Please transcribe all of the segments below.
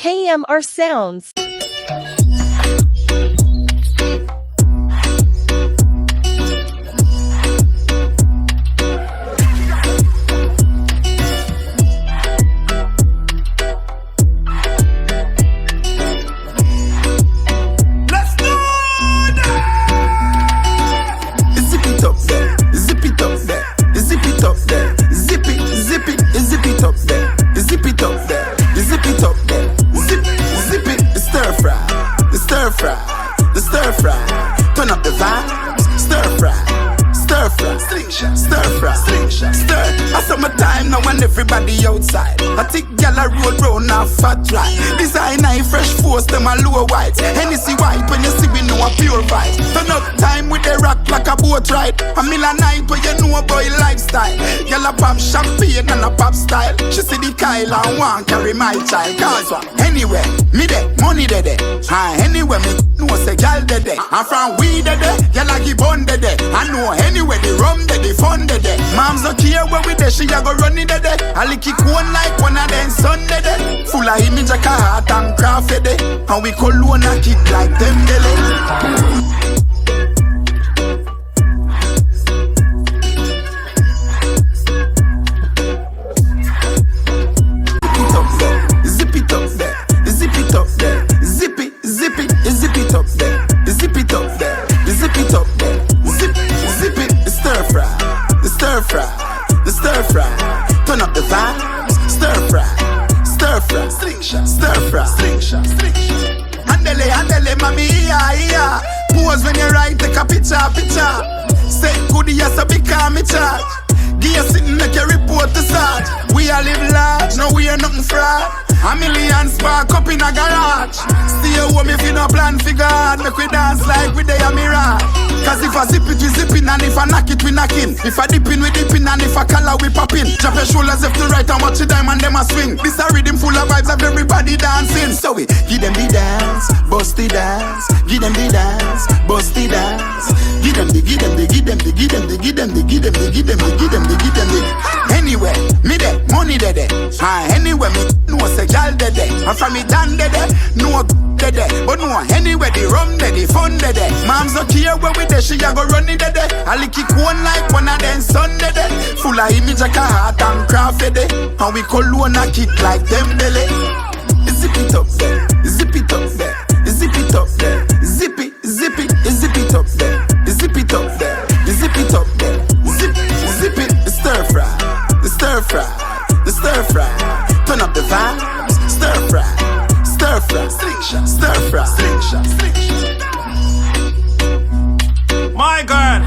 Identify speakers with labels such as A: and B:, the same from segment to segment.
A: KMRSounds.
B: The stir fry, turn up the vibes. Stir fry, slingshot, stir fry, slingshot, stir. I summertime now and everybody outside. I think gyal a road round a fat right. Design I fresh force them a low whites. Hennessy white when you see we know a pure vibe. Turn up time with the rock like a boat ride. A million night where you know a boy lifestyle. Gyal a pop champagne and a pop style. She see the Kyle and want carry my child. Cause what? Anyway, me de, money de de. Anyway me know say gyal de de. I'm from weed de de, gyal a give on de de. I know anyway the rum de the fun de de. Mom's not here where we de, she a go run it de de. I lick it one like one of them son de de. Full of image like a heart and craft de de. And we cologne a kick like them dele. The stir fry, turn up the vibes. Stir fry, slingshot, stir fry, slingshot. Andele, mami, yeah. Pose when you ride, take a picture. Say goodie, yes, a big car, me charge. Give you sitting, make your report to start. We all live large, no we are nothing fraud. A million spark up in a garage. Stay home if you no plan figure hard. Make we dance like we dey a mirage. Cause if I zip it, we zipping, and if I knock it, we knocking. If I dip in, we dipping, and if I color, we popping. Drop your shoulders left to right and watch the diamond, them a swing. This a rhythm full of vibes of everybody dancing. So we give them the dance, bust the dance. Give them the dance, bust the dance. Give them the. Anyway, me de, money de de. Anyway, me know say gyal de de. And from me down de de, no de de. But no, anyway, the rum de, the fun de de. Mom's not here where we de, she a go run it de de. I lick it one like one of them son de de. Full of image like a heart and craft de de. And we cologne a kick like them dele. Zip it up there, zip it up there, zip it up there, zip it up there, zip it up there, zip it up there, zip it, the stir fry, turn up the vibes. Stir fry, slingshot, stir fry, slingshot.
C: My girl,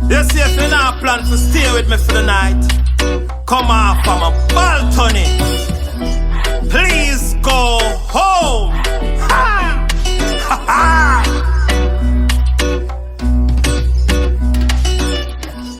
C: you see if you not plan to stay with me for the night, come off from a balcony. Please go home.